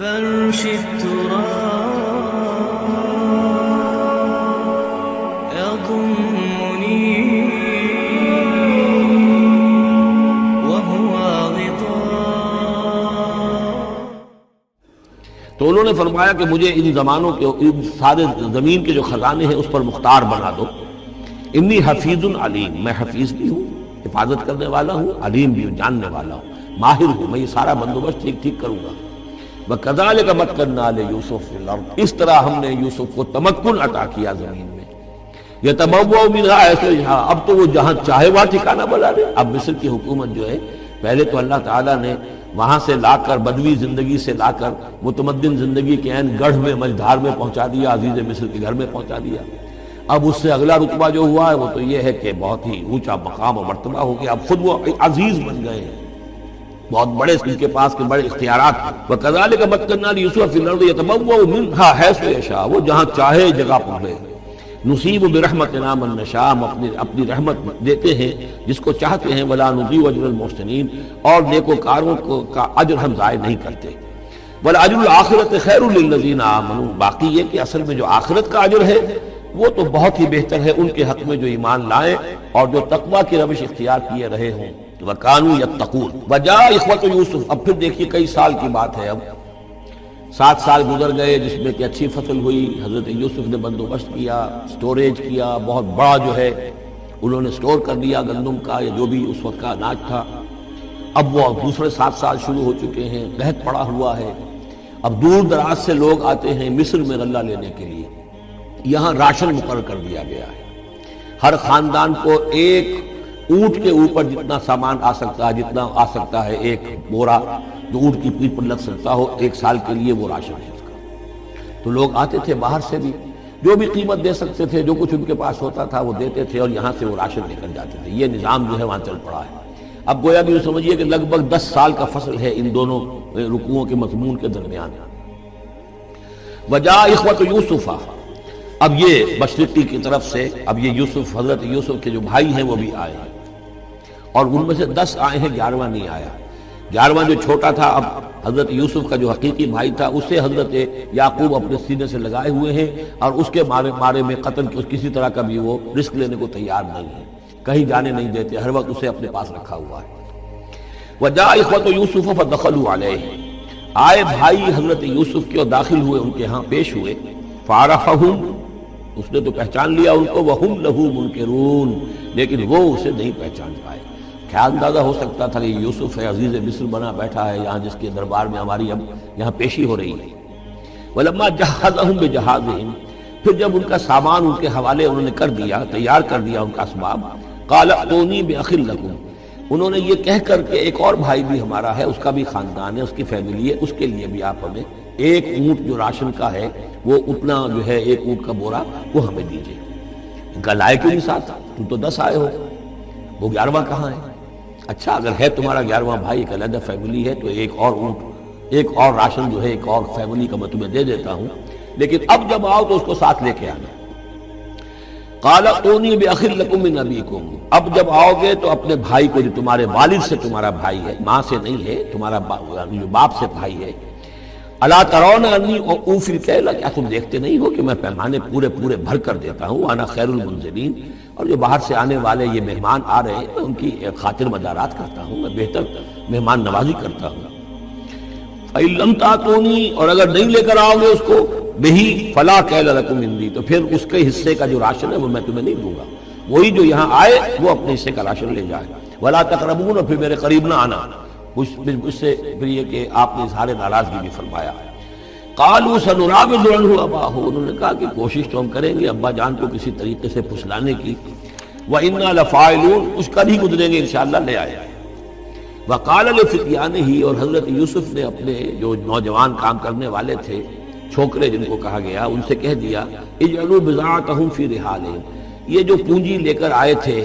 فرش التراب يضمني وهو غطاء. تو انہوں نے فرمایا کہ مجھے ان زمانوں کے ان سارے زمین کے جو خزانے ہیں اس پر مختار بنا دو. انی حفیظ علیم، میں حفیظ بھی ہوں، حفاظت کرنے والا ہوں، علیم بھی ہوں، جاننے والا ہوں، ماہر ہوں، میں یہ سارا بندوبست ٹھیک کروں گا. وَكَذَلِكَ مَكَّنَّا لِيُوسُفَ فِي الْأَرْضِ، اس طرح ہم نے یوسف کو تمکن عطا کیا زمین میں. يَتَبَوَّأُ مِنْهَا حَيْثُ يَشَاءُ، اب تو وہ جہاں چاہے وہاں ٹھکانہ بنا لے. اب مصر کی حکومت جو ہے، پہلے تو اللہ تعالیٰ نے وہاں سے لا کر بدوی زندگی سے لا کر متمدن زندگی کے عین گڑھ میں مجدھار میں پہنچا دیا، عزیز مصر کے گھر میں پہنچا دیا. اب اس سے اگلا رتبہ جو ہوا ہے وہ تو یہ ہے کہ بہت ہی اونچا مقام و مرتبہ ہو گیا. اب خود وہ عزیز بن گئے ہیں، بہت بڑے ان کے پاس کے بڑے اختیارات ہیں. وَكَذَلِكَ مَكَّنَّا لِيُوسُفَ فِي الْأَرْضِ يَتَبَوَّأُ مِنْهَا حَيْثُ يَشَاءُ، وہ جہاں چاہے جگہ پکڑے. نصیب برحمتنا من نشاء، ہم اپنی رحمت دیتے ہیں جس کو چاہتے ہیں. ولا نضيع اجر المحسنین، اور نیکوکاروں کا اجر ہم ضائع نہیں کرتے. ولاجر الآخرۃ خیر للذین آمنوا، باقی یہ کہ اصل میں جو آخرت کا اجر ہے وہ تو بہت ہی بہتر ہے ان کے حق میں جو ایمان لائیں اور جو تقویٰ کی روش اختیار کیے رہے ہوں. وَكَانُوا يَتَّقُونَ. وَجَاءَ إِخْوَةُ يُوسُف، اب پھر دیکھیے کئی سال کی بات ہے، اب 7 سال گزر گئے جس میں کہ اچھی فصل ہوئی. حضرت یوسف نے بندوبست کیا، سٹوریج کیا، بہت بڑا جو ہے انہوں نے سٹور کر دیا گندم کا یا جو بھی اس وقت کا اناج تھا. اب وہ دوسرے 7 سال شروع ہو چکے ہیں، قحط پڑا ہوا ہے. اب دور دراز سے لوگ آتے ہیں مصر میں غلہ لینے کے لیے. یہاں راشن مقرر کر دیا گیا ہے، ہر خاندان کو ایک اونٹ کے اوپر جتنا سامان آ سکتا ہے، جتنا آ سکتا ہے ایک بورا جو اونٹ کی پیٹھ پر لگ سکتا ہو، 1 سال کے لیے وہ راشن ہے اس کا. تو لوگ آتے تھے باہر سے بھی، جو بھی قیمت دے سکتے تھے، جو کچھ ان کے پاس ہوتا تھا وہ دیتے تھے اور یہاں سے وہ راشن لے کر جاتے تھے. یہ نظام جو ہے وہاں چل پڑا ہے. اب گویا کہ سمجھیے کہ لگ بھگ 10 سال کا فصل ہے ان دونوں رکوعوں کے مضمون کے درمیان. وجاء اخوۃ یوسف، اب یہ مشرقی کی طرف سے اب یہ یوسف، حضرت یوسف کے جو بھائی ہیں وہ بھی آئے ہیں، اور ان میں سے 10 آئے ہیں، 11واں نہیں آیا. 11واں جو چھوٹا تھا، اب حضرت یوسف کا جو حقیقی بھائی تھا اسے حضرت یعقوب اپنے سینے سے لگائے ہوئے ہیں، اور اس کے بارے میں قتل کسی طرح کا بھی وہ رسک لینے کو تیار نہیں ہے، کہیں جانے نہیں دیتے، ہر وقت اسے اپنے پاس رکھا ہوا ہے. وجاء اخوۃ یوسف فدخلوا علیہ، آئے بھائی حضرت یوسف کے اور داخل ہوئے ان کے ہاں، پیش ہوئے. فعرفہم، اس نے تو پہچان لیا ان کو. وہم لہ منکرون، لیکن وہ اسے نہیں پہچان پائے. کیا اندازہ ہو سکتا تھا کہ یوسف ہے، عزیز مصر بنا بیٹھا ہے یہاں، جس کے دربار میں ہماری اب یہاں پیشی ہو رہی ہے. ولما جہزہم بجہازہم، پھر جب ان کا سامان ان کے حوالے انہوں نے کر دیا، تیار کر دیا ان کا اسباب. قال ائتونی بأخ لکم، انہوں نے یہ کہہ کر کہ ایک اور بھائی بھی ہمارا ہے، اس کا بھی خاندان ہے، اس کی فیملی ہے، اس کے لیے بھی آپ ہمیں ایک اونٹ جو راشن کا ہے وہ اتنا جو ہے ایک اونٹ کا بورا وہ ہمیں دیجیے. گلائے کیوں نہیں ساتھ؟ تم تو 10 آئے ہو، وہ 11واں کہاں ہے؟ اچھا اگر ہے تمہارا 11واں بھائی، ایک علیحدہ فیملی ہے، تو ایک اور اونٹ، ایک اور راشن جو ہے ایک اور فیملی کا میں تمہیں دے دیتا ہوں، لیکن اب جب آؤ تو اس کو ساتھ لے کے آنا. قال ائتونی بأخ لکم من ابیکم، اب جب آؤ گے تو اپنے بھائی کو جو تمہارے والد سے تمہارا بھائی ہے، ماں سے نہیں ہے، تمہارا جو باپ سے بھائی ہے. الا ترون انی اوفی الکیل، کیا تم دیکھتے نہیں ہو کہ میں پیمانے پورے بھر کر دیتا ہوں. انا خیر المنزلین، اور جو باہر سے آنے والے یہ مہمان آ رہے ہیں میں ان کی خاطر مدارات کرتا ہوں، میں بہتر مہمان نوازی کرتا ہوں. فإن لم تأتونی، اور اگر نہیں لے کر آؤ گے اس کو، بہی فلا کیل لکم عندی، تو پھر اس کے حصے کا جو راشن ہے وہ میں تمہیں نہیں دوں گا. وہی جو یہاں آئے وہ اپنے حصے کا راشن لے جائے. ولا تقربون، اور پھر میرے قریب نہ آنا. اس سے پھر یہ کہ آپ نے اظہار ناراضگی بھی فرمایا. قالوا سنراود عنہ اباہ، انہوں نے کہا کہ کوشش تو ہم کریں گے ابا جان کو کسی طریقے سے پھسلانے کی. وإنا لفاعلون، کچھ کر ہی گزریں گے انشاءاللہ، لے آئے. وقال لفتیانہ، اور حضرت یوسف نے اپنے جو نوجوان کام کرنے والے تھے، چھوکرے جن کو کہا گیا، ان سے کہہ دیا اجعلوا بضاعتهم فی رحالہم، یہ جو پونجی لے کر آئے تھے،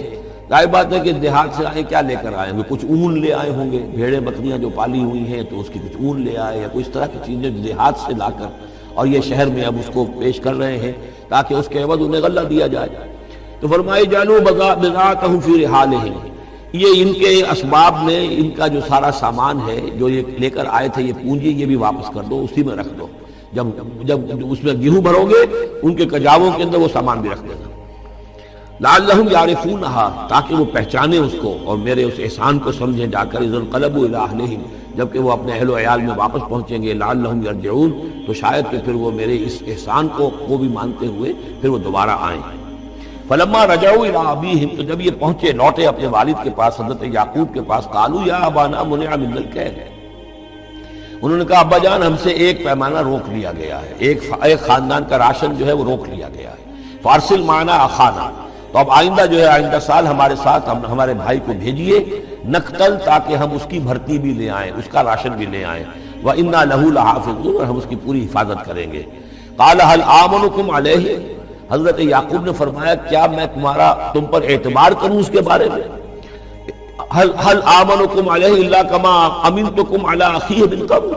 ظاہر بات ہے کہ دیہات سے آئے، کیا لے کر آئے ہوں گے؟ کچھ اون لے آئے ہوں گے، بھیڑیں بکریاں جو پالی ہوئی ہیں تو اس کی کچھ اون لے آئے، یا کوئی اس طرح کی چیزیں دیہات سے لا کر، اور یہ شہر میں اب اس کو پیش کر رہے ہیں تاکہ اس کے عوض انہیں غلہ دیا جائے. تو فرمائے جعلوا بضاعتهم فی رحالہم، یہ ان کے اسباب میں ان کا جو سارا سامان ہے جو یہ لے کر آئے تھے، یہ پونجی، یہ بھی واپس کر دو، اسی میں رکھ دو۔ جب اس میں گیہوں بھرو گے ان کے کجاووں کے اندر وہ سامان بھی رکھ دینا۔ لعلہم یعرفونہا، تاکہ وہ پہچانے اس کو اور میرے اس احسان کو سمجھیں جا کر، اذ انقلبوا الی اہلہم، جبکہ وہ اپنے اہل و عیال میں واپس پہنچیں گے، لعلہم یرجعون، تو شاید کہ پھر وہ میرے اس احسان کو وہ بھی مانتے ہوئے پھر وہ دوبارہ آئیں۔ فلما رجعوا الی ابیہم، تو جب یہ پہنچے لوٹے اپنے والد کے پاس، حضرت یعقوب کے پاس، قالوا یا ابانا منع منا الکیل، انہوں نے کہا ابا جان ہم سے ایک پیمانہ روک لیا گیا ہے، ایک خاندان کا راشن جو ہے وہ روک لیا گیا ہے، فارسل معنا اخانا، تو اب آئندہ جو ہے آئندہ سال ہمارے ساتھ ہمارے بھائی کو بھیجیے، نقتل، تاکہ ہم اس کی بھرتی بھی لے آئیں، اس کا راشن بھی لے آئیں، وَإِنَّا لَهُ لَحَافِظُونَ، اور ہم اس کی پوری حفاظت کریں گے۔ قَالَ هَلْ آمَنُكُمْ عَلَيْهِ، حضرت یعقوب نے فرمایا کیا میں تم پر اعتبار کروں اس کے بارے میں؟ هل آمنكم علیہ الا کما امنتکم علی اخیہ من قبل،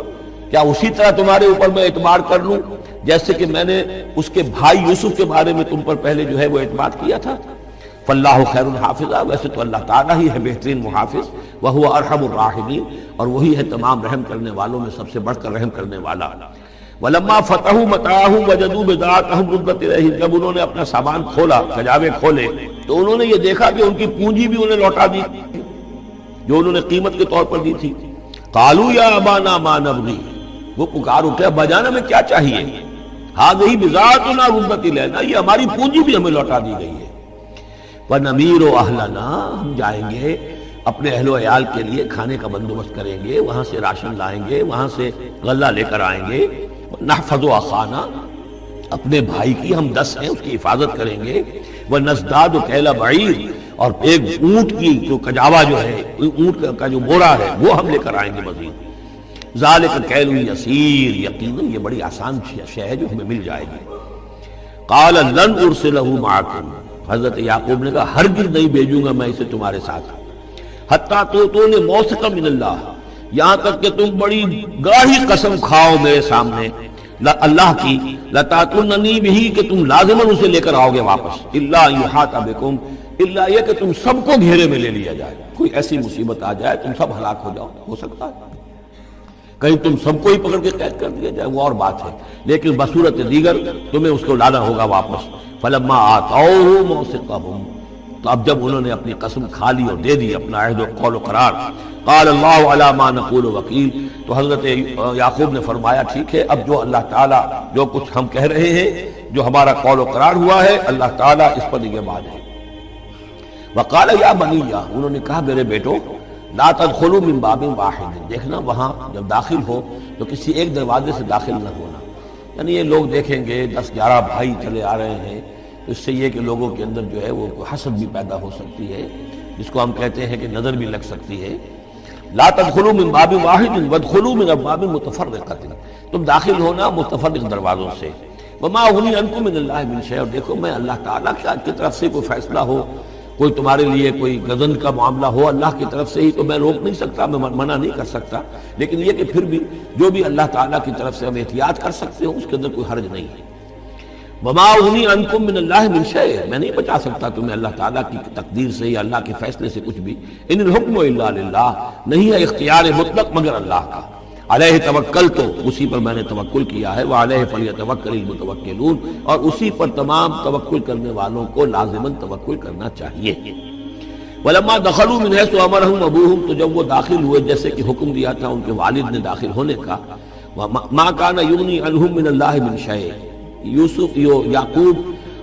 کیا اسی طرح تمہارے اوپر میں اعتبار کر لوں جیسے کہ میں نے اس کے بھائی یوسف کے بارے میں تم پر پہلے جو ہے وہ اعتماد کیا تھا؟ فاللہ خیر حافظا، ویسے تو اللہ تعالیٰ ہی ہے بہترین محافظ، وہو ارحم الراحمین، اور وہی ہے تمام رحم کرنے والوں میں سب سے بڑھ کر رحم کرنے والا۔ ولما فتحوا متاعهم وجدوا بضاعتهم ردت الیہم، جب انہوں نے اپنا سامان کھولا، کجاوے کھولے، تو انہوں نے یہ دیکھا کہ ان کی پونجی بھی انہیں لوٹا دی جو انہوں نے قیمت کے طور پر دی تھی۔ قالوا یا ابانا ما نبغی، وہ پکار اٹھے ابا جان ہمیں کیا چاہیے؟ ہذہ بضاعتنا ردت الینا، یہ ہماری پونجی بھی ہمیں لوٹا دی گئی ہے۔ ونمیر اہلنا، ہم جائیں گے اپنے اہل و عیال کے لیے کھانے کا بندوبست کریں گے، وہاں سے راشن لائیں گے، وہاں سے غلہ لے کر آئیں گے، نحفظ اخانا، اپنے بھائی کی ہم 10 ہیں اس کی حفاظت کریں گے، ونزداد کیل بعیر، اور ایک اونٹ کی جو کجاوا جو ہے، اونٹ کا جو بورا ہے وہ ہم لے کر آئیں گے مزید۔ ذالک کیل یسیر، یقیناً یہ بڑی آسان شے ہے جو ہمیں مل جائے گی۔ قال لن ارسلہ معکم، حضرت یعقوب نے کہا ہرگز نہیں بھیجوں گا میں اسے تمہارے ساتھ، حتیٰ تو نے موثقا من اللہ، یہاں تک کہ تم بڑی گاڑی قسم کھاؤ میرے سامنے اللہ کی، لتاتوننی بہ، کہ تم لازماً اسے لے کر آؤ گے واپس، الا یحاط بکم، الا یہ کہ تم سب کو گھیرے میں لے لیا جائے، کوئی ایسی مصیبت آ جائے تم سب ہلاک ہو جاؤ، ہو سکتا ہے کہیں تم سب کو ہی پکڑ کے قید کر دیا جائے، وہ اور بات ہے، لیکن بصورت دیگر تمہیں اس کو لانا ہوگا واپس۔ فلما آتوہ موثقہم، تو اب جب انہوں نے اپنی قسم کھا لی اور دے دی اپنا عہد و قول و قرار، قال اللہ علی ما نقول وکیل، تو حضرت یعقوب نے فرمایا ٹھیک ہے، اب جو اللہ تعالیٰ جو کچھ ہم کہہ رہے ہیں، جو ہمارا قول و قرار ہوا ہے، اللہ تعالیٰ اس پر نگہبان ہے۔ وقال یا بنی، انہوں نے کہا میرے بیٹو، لا تدخلوا من باب واحد، دیکھنا وہاں جب داخل ہو تو کسی ایک دروازے سے داخل نہ ہونا، یعنی یہ لوگ دیکھیں گے 10-11 بھائی چلے آ رہے ہیں، اس سے یہ کہ لوگوں کے اندر جو ہے وہ حسد بھی پیدا ہو سکتی ہے، جس کو ہم کہتے ہیں کہ نظر بھی لگ سکتی ہے۔ لا تدخلوا من باب واحد وادخلوا من ابواب متفرقۃ، تم داخل ہونا متفرق دروازوں سے۔ وما اغنی عنکم من اللہ من شیء، اور دیکھو میں اللہ تعالیٰ کی طرف سے کوئی فیصلہ ہو، کوئی تمہارے لیے کوئی غضن کا معاملہ ہو اللہ کی طرف سے ہی، تو میں روک نہیں سکتا، میں منع نہیں کر سکتا، لیکن یہ کہ پھر بھی جو بھی اللہ تعالیٰ کی طرف سے ہم احتیاط کر سکتے ہو اس کے اندر کوئی حرج نہیں ہے۔ وما اغنی عنکم من اللہ من شیء، میں نہیں بچا سکتا تمہیں اللہ تعالیٰ کی تقدیر سے یا اللہ کے فیصلے سے کچھ بھی۔ ان الحکم الا للہ، نہیں ہے اختیار مطلق مگر اللہ کا۔ علیہ توکلت، اسی پر میں نے توکل کیا ہے، وعلیہ فلیتوکل المتوکلون، اور اسی پر تمام توکل کرنے والوں کو لازماً توکل کرنا چاہیے۔ ولما دخلوا من حيث امرهم ابوهم، تو جب وہ داخل ہوئے جیسے کہ حکم دیا تھا ان کے والد نے داخل ہونے کا، ما كان يغني عنهم من الله من شيء، یعقوب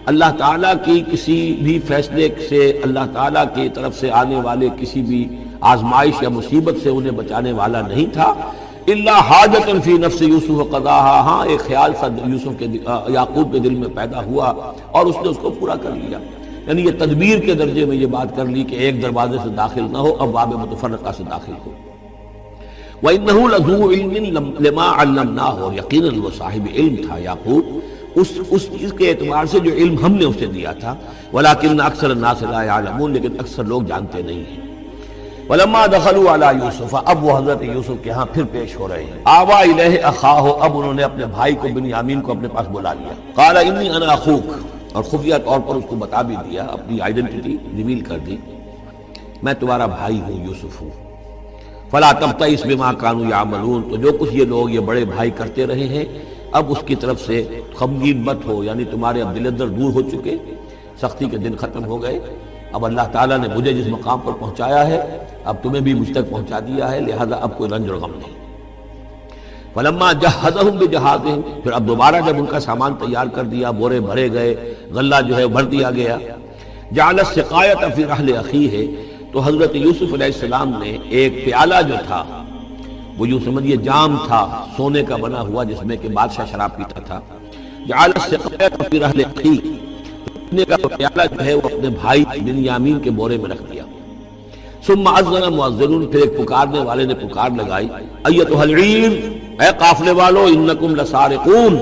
اللہ تعالیٰ کی کسی بھی فیصلے سے، اللہ تعالیٰ کی طرف سے آنے والے کسی بھی آزمائش یا مصیبت سے انہیں بچانے والا نہیں تھا، الا حاجۃ فی نفس یوسف قضاها، ہاں ایک خیال سا یوسف کے یعقوب کے دل میں پیدا ہوا اور اس نے اس کو پورا کر لیا، یعنی یہ تدبیر کے درجے میں یہ بات کر لی کہ ایک دروازے سے داخل نہ ہو، اب باب متفرقہ سے داخل ہو۔ وَإِنَّهُ لَذُو عِلْمٍ لِمَا عَلَّمْنَاهُ، اور یقیناً وہ صاحب علم تھا یعقوب اس چیز کے اعتبار سے جو علم ہم نے اسے دیا تھا، ولیکن اکثر الناس لا یعلمون، لیکن اکثر لوگ جانتے نہیں ہیں۔ ولما دخلوا علی یوسف، اب وہ حضرت یوسف کے ہاں پھر پیش ہو رہے ہیں۔ آوا الیہ اخاہ، اب انہوں نے اپنے بھائی کو بنیامین کو اپنے پاس بلا لیا۔ قال انی انا اخوک، اور خفیہ طور پر اس کو بتا بھی دیا، اپنی آئیڈینٹی ریویل کر دی۔ میں تمہارا بھائی ہوں، یوسف ہوں۔ فلا تبتئس بما كانوا يعملون، تو جو کچھ یہ لوگ یہ بڑے بھائی کرتے رہے ہیں اب اس کی طرف سے غمگین مت ہو، یعنی تمہارے اب دل اندر دور ہو چکے، سختی کے دن ختم ہو گئے، اب اللہ تعالیٰ نے مجھے جس مقام پر پہنچایا ہے اب تمہیں بھی مجھ تک پہنچا دیا ہے، لہذا اب کوئی رنج اور غم نہیں۔ فلما جہزہم بجہازہم، پھر اب دوبارہ جب ان کا سامان تیار کر دیا، بورے بھرے گئے، غلہ جو ہے بھر دیا گیا، جعل السقایۃ فی رحل اخیہ، تو حضرت یوسف علیہ السلام نے ایک پیالہ جو تھا، وہ یوں سمجھیے جام تھا سونے کا بنا ہوا جس میں کہ بادشاہ شراب پیتا تھا، جعل السقایۃ فی رحل اخیہ، پینے کا پیالہ جو ہے وہ اپنے بھائی بنیامین کے بورے میں رکھ دیا۔ ثم اذن مؤذن، پھر ایک پکارنے والے نے پکار لگائی، ایتھا العیر، اے قافلے والو، انکم لسارقون،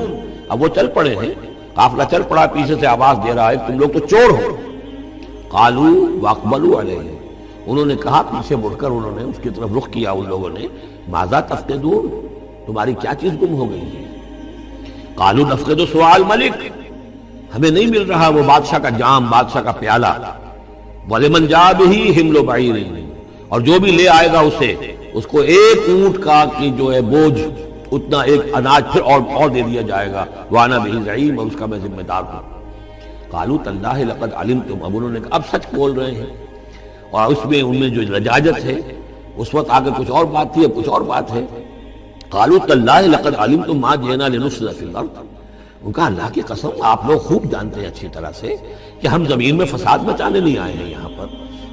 اب وہ چل پڑے ہیں، قافلہ چل پڑا، پیچھے سے آواز دے رہا ہے تم لوگ تو چور ہو۔ قالوا واقبلوا علیہ، انہوں نے کہا، پیچھے مڑ کر انہوں نے اس کی طرف رخ کیا ان لوگوں نے، ماذا تفقدون، تمہاری کیا چیز گم ہو گئی ہے؟ قالوا نفقد سؤال ملک، ہمیں نہیں مل رہا وہ بادشاہ کا جام، بادشاہ کا پیالہ، وَلِمَنْ جَاءَ بِهِ حِمْلُ بَعِيرٍ، اور جو بھی لے آئے گا اسے، اس کو ایک اونٹ کا کی جو ہے بوجھ، اتنا ایک اناج پھر اور دے دیا جائے گا، وَأَنَا بِهِ زَعِيمٌ، اور اس کا میں ذمہ دار ہوں۔ قَالُوا تَاللَّهِ لَقَدْ عَلِمْتُمْ، اب انہوں نے کہا اب سچ بول رہے ہیں، اور اس میں ان میں جو لجاجت ہے، اس وقت آگے کچھ اور بات تھی اب کچھ اور بات ہے۔ قَالُوا تَاللَّهِ لَقَدْ عَلِمْتُمْ مَا جِئْنَا لِنُفْسِدَ فِي الْأَرْضِ، ان کا اللہ کی قسم آپ لوگ خوب جانتے ہیں اچھی طرح سے کہ ہم زمین میں فساد مچانے نہیں آئے ہیں، یہاں پر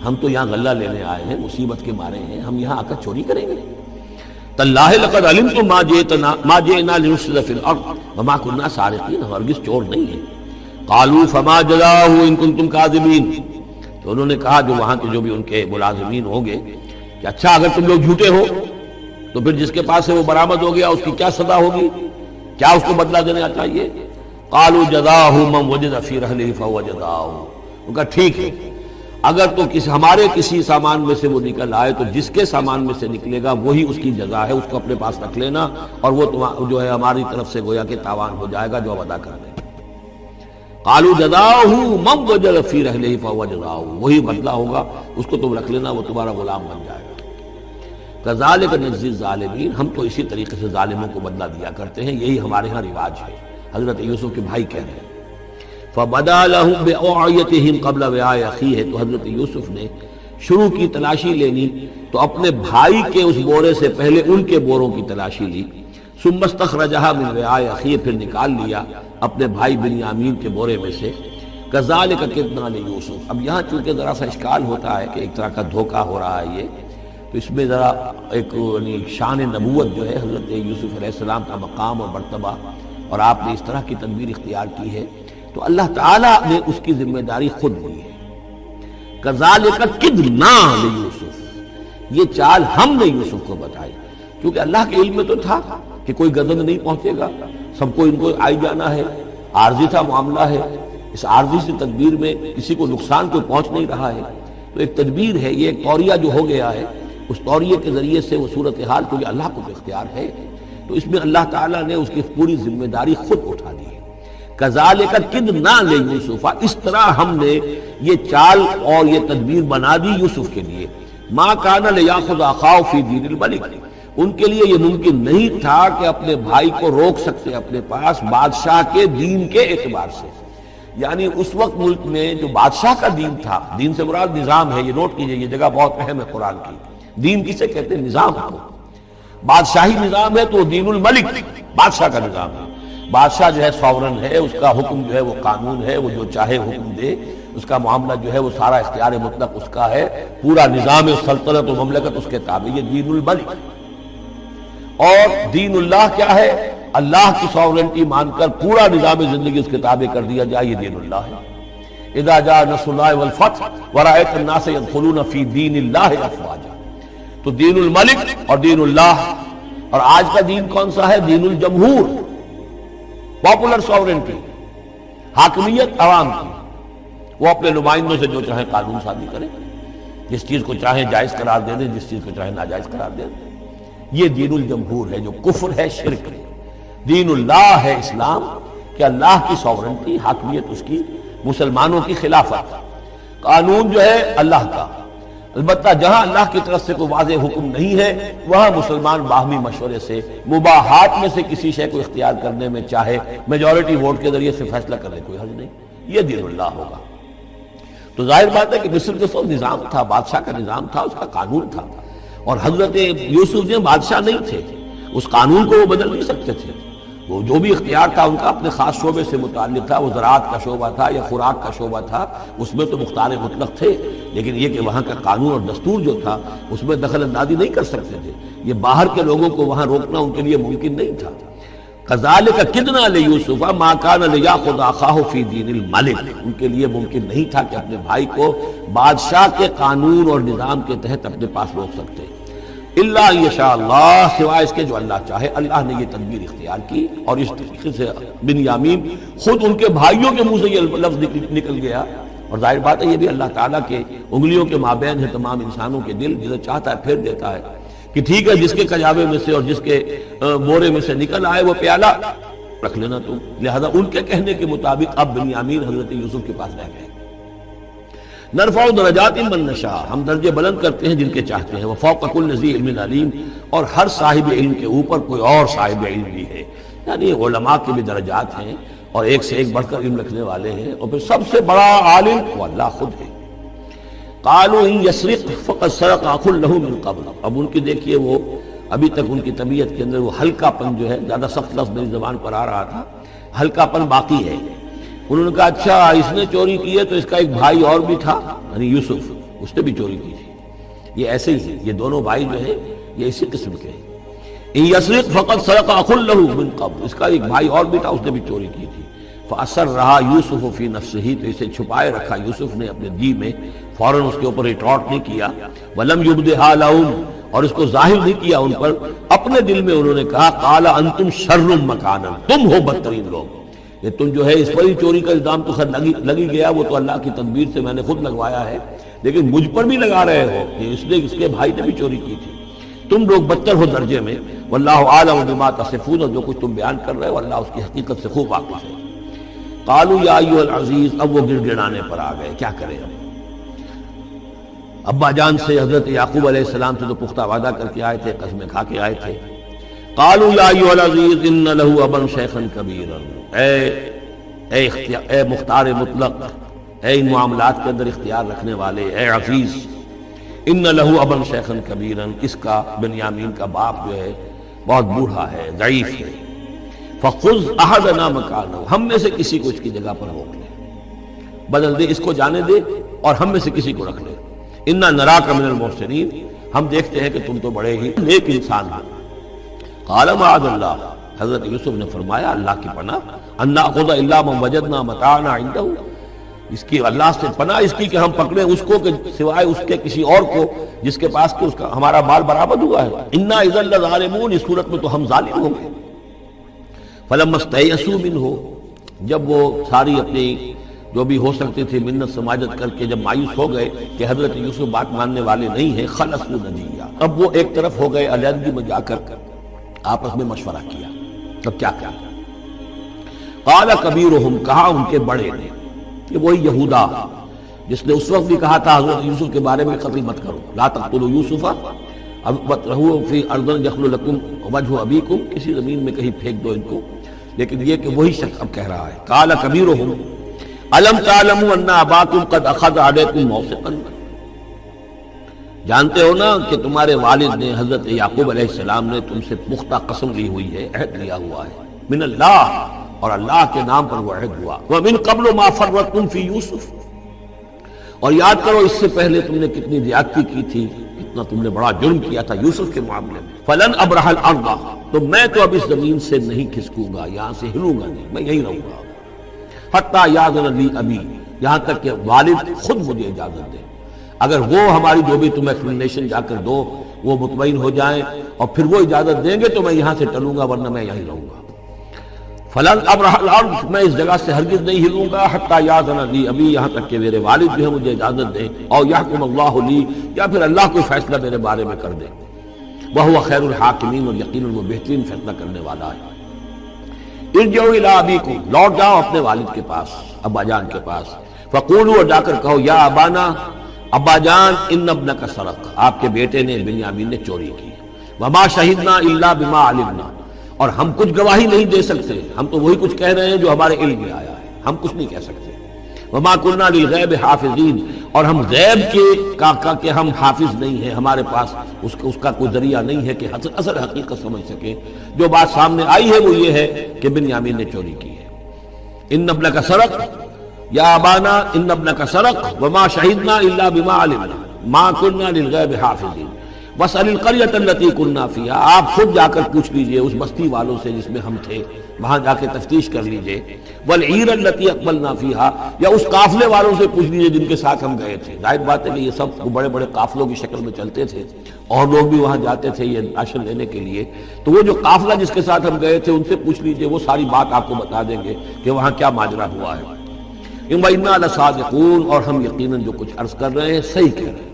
ہم تو یہاں غلہ لینے آئے ہیں، مصیبت کے مارے ہیں، ہم یہاں آ کر چوری کریں گے؟ تاللہ لقد علمتم ما جئنا لنفسد فی الارض وما كنا سارقین، ہم ہرگز چور نہیں ہیں۔ قالوا فما جزاؤہ ان کنتم کاذبین، تو انہوں نے کہا جو وہاں کے جو بھی ان کے ملازمین ہوں گے کہ اچھا اگر تم لوگ جھوٹے ہو تو پھر جس کے پاس سے وہ برآمد ہو گیا اس کی کیا سزا ہوگی، کیا اس کو بدلہ دینا چاہیے؟ قالوا جزاؤہ من وجد فی رحلہ فہو جزاؤہ، ان کا ٹھیک ہے اگر تو ہمارے کسی سامان میں سے وہ نکل آئے تو جس کے سامان میں سے نکلے گا وہی اس کی جزا ہے، اس کو اپنے پاس رکھ لینا، اور وہ جو ہے ہماری طرف سے گویا کہ تاوان ہو جائے گا جو ہم ادا کر دیں گے۔ قالوا جزاؤہ من وجد فی رحلہ فہو جزاؤہ، وہی بدلہ ہوگا، اس کو تم رکھ لینا، وہ تمہارا غلام بن جائے گا۔ کذالک نجزی الظالمین، ہم تو اسی طریقے سے ظالموں کو بدلہ دیا کرتے ہیں، یہی ہمارے ہاں رواج ہے۔ حضرت یوسف کے بھائی کہہ رہے ہیں فَبَدَا لَهُمْ بِأَوْعِيَتِهِمْ قَبْلَ وِعَاءِ أَخِيهِ، تو حضرت یوسف نے شروع کی تلاشی لینی تو اپنے بھائی کے اس بورے سے پہلے ان کے بوروں کی تلاشی لی، ثُمَّ اسْتَخْرَجَهَا مِنْ وِعَاءِ أَخِيهِ، پھر نکال لیا اپنے بھائی بنیامین کے بورے میں سے۔ كَذَلِكَ كِدْنَا لِيُوسُف، اب یہاں چونکہ ذرا سا اشکال ہوتا ہے کہ ایک طرح کا دھوکہ ہو رہا ہے یہ، تو اس میں ذرا ایک شان نبوت جو ہے حضرت یوسف علیہ السلام کا مقام اور مرتبہ، اور آپ نے اس طرح کی تدبیر اختیار کی ہے تو اللہ تعالیٰ نے اس کی ذمہ داری خود لی ہے۔ کذالک کدنا لیوسف، یہ چال ہم نے یوسف کو بتائی، کیونکہ اللہ کے علم میں تو تھا کہ کوئی غضب نہیں پہنچے گا، سب کو ان کو آئی جانا ہے، عارضی تھا معاملہ ہے، اس عارضی سے تدبیر میں کسی کو نقصان کوئی پہنچ نہیں رہا ہے، تو ایک تدبیر ہے، یہ ایک طوریہ جو ہو گیا ہے، اس طوریے کے ذریعے سے وہ صورتحال، کیونکہ اللہ کو اختیار ہے، تو اس میں اللہ تعالیٰ نے اس کی پوری ذمہ داری خود اٹھا لی ہے۔ کذالک کدنا لیوسف، اس طرح ہم نے یہ چال اور یہ تدبیر بنا دی یوسف کے لیے۔ ما کان لیاخذ اخاہ فی دین الملک، ان کے لیے یہ ممکن نہیں تھا کہ اپنے بھائی کو روک سکتے اپنے پاس بادشاہ کے دین کے اعتبار سے، یعنی اس وقت ملک میں جو بادشاہ کا دین تھا، دین سے مراد نظام ہے، یہ نوٹ کیجئے، یہ جگہ بہت اہم ہے قرآن کی، دین کسے کہتے ہیں؟ نظام کو، بادشاہی نظام ہے تو دین الملک بادشاہ کا نظام ہے، بادشاہ جو ہے ساورن ہے، اس کا حکم جو ہے وہ قانون ہے، وہ جو چاہے حکم دے، اس کا معاملہ جو ہے وہ سارا اختیار مطلق اس کا ہے، پورا نظام سلطنت و مملکت اس کے تابع، یہ دین الملک۔ اور دین اللہ کیا ہے؟ اللہ کی ساورنٹی مان کر پورا نظام زندگی اس کے تابع کر دیا جائے، یہ دین اللہ ہے۔ اذا جاء نصر اللہ والفتح ورأيت الناس يدخلون في دین اللہ افواجا، تو دین الملک اور دین اللہ، اور آج کا دین کون سا ہے؟ دین الجمہور، پاپولر ساورنٹی، حاکمیت عوام کی، وہ اپنے نمائندوں سے جو چاہیں قانون سازی کریں، جس چیز کو چاہیں جائز قرار دے دیں، جس چیز کو چاہیں ناجائز قرار دے دیں، یہ دین الجمہور ہے جو کفر ہے، شرک ہے۔ دین اللہ ہے اسلام، کہ اللہ کی ساورنٹی، حاکمیت اس کی، مسلمانوں کی خلافت، قانون جو ہے اللہ کا، البتہ جہاں اللہ کی طرف سے کوئی واضح حکم نہیں ہے وہاں مسلمان باہمی مشورے سے مباحات میں سے کسی شے کو اختیار کرنے میں چاہے میجورٹی ووٹ کے ذریعے سے فیصلہ کرنے کوئی حرج نہیں، یہ دین اللہ ہوگا۔ تو ظاہر بات ہے کہ مصر کے سو نظام تھا، بادشاہ کا نظام تھا، اس کا قانون تھا، اور حضرت یوسف جو بادشاہ نہیں تھے، اس قانون کو وہ بدل نہیں سکتے تھے۔ وہ جو بھی اختیار تھا ان کا اپنے خاص شعبے سے متعلق تھا، وہ زراعت کا شعبہ تھا یا خوراک کا شعبہ تھا، اس میں تو مختار مطلق تھے، لیکن یہ کہ وہاں کا قانون اور دستور جو تھا اس میں دخل اندازی نہیں کر سکتے تھے۔ یہ باہر کے لوگوں کو وہاں روکنا ان کے لیے ممکن نہیں تھا۔ کذالک کدنا لیوسف ما کان لیاخذ اخاہ فی دین الملک، ان کے لیے ممکن نہیں تھا کہ اپنے بھائی کو بادشاہ کے قانون اور نظام کے تحت اپنے پاس روک سکتے، الا یشاء اللہ، سوائے اس کے جو اللہ چاہے۔ اللہ نے یہ تدبیر اختیار کی، اور اس طریقے سے بنیامین خود ان کے بھائیوں کے منہ سے یہ لفظ نکل گیا، اور ظاہر بات ہے یہ بھی اللہ تعالیٰ کے انگلیوں کے مابین ہے تمام انسانوں کے دل، جسے چاہتا ہے پھیر دیتا ہے کہ ٹھیک ہے جس کے کجاوے میں سے اور جس کے بورے میں سے نکل آئے وہ پیالہ رکھ لینا تم۔ لہذا ان کے کہنے کے مطابق اب بنیامین حضرت یوسف کے پاس رہ گئے۔ نرفع درجات من نشاء، ہم درجے بلند کرتے ہیں جن کے چاہتے ہیں، وفوق کل ذی علم علیم، اور ہر صاحب علم کے اوپر کوئی اور صاحب علم بھی ہے، یعنی علماء کے بھی درجات ہیں اور ایک سے ایک بڑھ کر علم رکھنے والے ہیں، اور پھر سب سے بڑا عالم وہ اللہ خود ہے۔ قالوا ان یسرق فقد سرق اخ له من قبل، اب ان کی دیکھیے وہ ابھی تک ان کی طبیعت کے اندر وہ ہلکا پن جو ہے، زیادہ سخت لفظ میری زبان پر آ رہا تھا، ہلکا پن باقی ہے۔ انہوں نے کہا اچھا اس نے چوری کی ہے تو اس کا ایک بھائی اور بھی تھا، یعنی یوسف، اس نے بھی چوری کی تھی۔ یہ ایسے ہی ہے، یہ دونوں بھائی جو ہیں یہ اسی قسم کے ہیں۔ ان یسرق فقد سرق اخ له من قبل، اس کا ایک بھائی اور بھی تھا، اس نے بھی چوری کی تھی۔ فأسرها یوسف فی نفسہ، تو اسے چھپائے رکھا یوسف نے اپنے جی میں، فوراً اس کے اوپر ریٹارٹ نہیں کیا۔ ولم یبدھا لهم، اور اس کو ظاہر نہیں کیا ان پر، اپنے دل میں انہوں نے کہا قال انتم شر مکانا، تم ہو بدترین لوگ۔ یہ تم جو ہے اس پر ہی چوری کا الزام تو خیر لگی گیا، وہ تو اللہ کی تدبیر سے میں نے خود لگوایا ہے، لیکن مجھ پر بھی لگا رہے ہو کہ اس کے بھائی نے بھی چوری کی تھی۔ تم لوگ بدتر ہو درجے میں، واللہ اعلم بما تصفون، اور جو کچھ تم بیان کر رہے ہو اللہ اس کی حقیقت سے خوب واقف ہے۔ قالوا یا ایھا العزیز، اب وہ گڑ گڑانے پر آ گئے، کیا کریں اب؟ ابا جان سے حضرت یعقوب علیہ السلام سے تو پختہ وعدہ کر کے آئے تھے، قسمیں کھا کے آئے تھے۔ قالوا یا ایھا العزیز ان له ابا شیخا کبیرا، اے مختار مطلق، اے ان معاملات کے اندر اختیار رکھنے والے، اے عزیز، ان له ابا شیخا کبیرا، اس کا بنیامین کا باپ جو ہے بہت بوڑھا ہے، ضعیف ہے۔ فخذ احدنا مکانہ، ہم میں سے کسی کو اس کی جگہ پر روک لے، بدل دے، اس کو جانے دے اور ہم میں سے کسی کو رکھ لے۔ انا نراک من المحسنین، ہم دیکھتے ہیں کہ تم تو بڑے ہی نیک انسان ہو۔ قال معاذ اللہ، حضرت یوسف نے فرمایا اللہ کی پناہ، ان ناخذ الا من وجدنا متاعنا عنده، اس کی اللہ سے پناہ اس کی کہ ہم پکڑیں اس کو کہ سوائے اس کے کسی اور کو جس کے پاس کہ اس کا ہمارا مال برآمد ہوا ہے۔ انا اذا لظالمون، اس صورت میں تو ہم ظالم ہوں گے۔ فلما استيئسوا منه، جب وہ ساری اپنی جو بھی ہو سکتی تھی منت سماجت کر کے جب مایوس ہو گئے کہ حضرت یوسف بات ماننے والے نہیں ہیں، خلصوا نجیا، اب وہ ایک طرف ہو گئے، علیحدگی میں جا کر آپس میں مشورہ کیا، تب کیا کیا؟ قال کبیرہم، کہا ان کے بڑے نے، کہ وہی یہودا جس نے اس وقت بھی کہا تھا حضرت یوسف کے بارے میں قتل مت کرو، لا تقتلوا یوسف وَاطْرَحُوهُ فِي أَرْضٍ يَخْلُ لَكُمْ وَجْهُ أَبِيكُمْ، کسی زمین میں کہیں پھینک دو ان کو۔ لیکن یہ کہ وہی شخص اب کہہ رہا ہے، قال کبیرہم أَلَمْ تَعْلَمُوا أَنَّ أَبَاكُمْ قَدْ أَخَذَ عَلَيْكُمْ مَوْثِقًا، جانتے ہو نا کہ تمہارے والد نے حضرت یعقوب علیہ السلام نے تم سے پختہ قسم لی ہوئی ہے، عہد لیا ہوا ہے، من اللہ، اور اللہ کے نام پر وہ عہد ہوا، وَمِن قَبْلُ مَا فَرَّطْتُمْ فِي يُوسُف، اور یاد کرو اس سے پہلے تم نے کتنی زیادتی کی تھی، کتنا تم نے بڑا جرم کیا تھا یوسف کے معاملے میں۔ فَلَنْ أَبْرَحَ الْأَرْضَ، تو میں تو اب اس زمین سے نہیں کھسکوں گا، یہاں سے ہلوں گا نہیں، میں یہیں رہوں گا، حتیٰ یأذن لی ابی، یہاں تک کہ والد خود مجھے اجازت دے، اگر وہ ہماری جو بھی تم ایکسپلینیشن جا کر دو وہ مطمئن ہو جائیں اور پھر وہ اجازت دیں گے تو میں یہاں سے ٹلوں گا، ورنہ میں یہیں رہوں گا۔ فلن ابرح الارض، میں اس جگہ سے ہرگز نہیں ہلوں گا، حتی یاذن لی ابی، یہاں تک کہ میرے والد جو ہے مجھے اجازت دیں، اور یحکم اللہ لی، یا پھر اللہ کوئی فیصلہ میرے بارے میں کر دے، وہو خیر الحاکمین، اور یقیناً وہ بہترین فیصلہ کرنے والا ہے۔ ارجعوا الی ابیکم، لوٹ جاؤ اپنے والد کے پاس، ابا جان کے پاس، فقولوا، اور جا کر کہو، یا ابانا، ابا جان ان ابنک سرق، آپ کے بیٹے نے بنیامین نے چوری کی، وما شہدنا الا بما علمنا، اور ہم کچھ گواہی نہیں دے سکتے، ہم تو وہی کچھ کہہ رہے ہیں جو ہمارے علم میں آیا ہے، ہم کچھ نہیں کہہ سکتے، وما كنا للغیب حافظین، اور ہم غیب کے ہم حافظ نہیں ہیں، ہمارے پاس اس کا کوئی ذریعہ نہیں ہے کہ اصل حقیقت سمجھ سکیں، جو بات سامنے آئی ہے وہ یہ ہے کہ بنیامین نے چوری کی ہے۔ ان ابنک سرق یا ابانا ان ابنک سرق وما شہدنا الا بما علمنا ما كنا للغیب حافظین واسأل القریۃ التی كنا فیہا، آپ خود جا کر پوچھ لیجئے اس بستی والوں سے جس میں ہم تھے، وہاں جا کے تفتیش کر لیجئے، والعیر التی اقبلنا فیہا، یا اس قافلے والوں سے پوچھ لیجئے جن کے ساتھ ہم گئے تھے۔ ظاہر بات ہے کہ یہ سب بڑے بڑے قافلوں کی شکل میں چلتے تھے اور لوگ بھی وہاں جاتے تھے یہ راشن لینے کے لیے، تو وہ جو قافلہ جس کے ساتھ ہم گئے تھے ان سے پوچھ لیجئے، وہ ساری بات آپ کو بتا دیں گے کہ وہاں کیا ماجرا ہوا ہے۔ وَإِنَّا لَصَادِقُونَ، اور ہم یقیناً جو کچھ عرض کر رہے ہیں صحیح کہہ رہے ہیں۔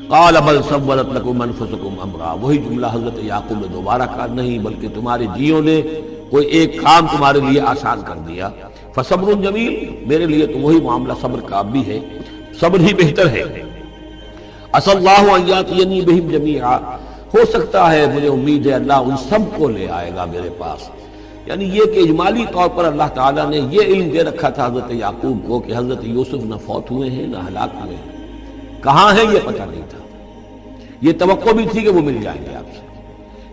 قال بل سولت لكم انفسكم امرا، وہی جملہ حضرت یعقوب نے دوبارہ کہا، نہیں بلکہ تمہارے جیوں نے کوئی ایک کام تمہارے لیے آسان کر دیا، فصبر جمیل، میرے لیے تو وہی معاملہ صبر کا بھی ہے، صبر ہی بہتر ہے۔ عسى الله ان ياتيني بهم جميعا، ہو سکتا ہے، مجھے امید ہے اللہ ان سب کو لے آئے گا میرے پاس، یعنی یہ کہ اجمالی طور پر اللہ تعالیٰ نے یہ علم دے رکھا تھا حضرت یعقوب کو کہ حضرت یوسف نہ فوت ہوئے ہیں نہ ہلاک ہوئے ہیں، کہاں ہیں یہ پتہ نہیں تھا، یہ توقع بھی تھی کہ وہ مل جائیں گے آپ سے،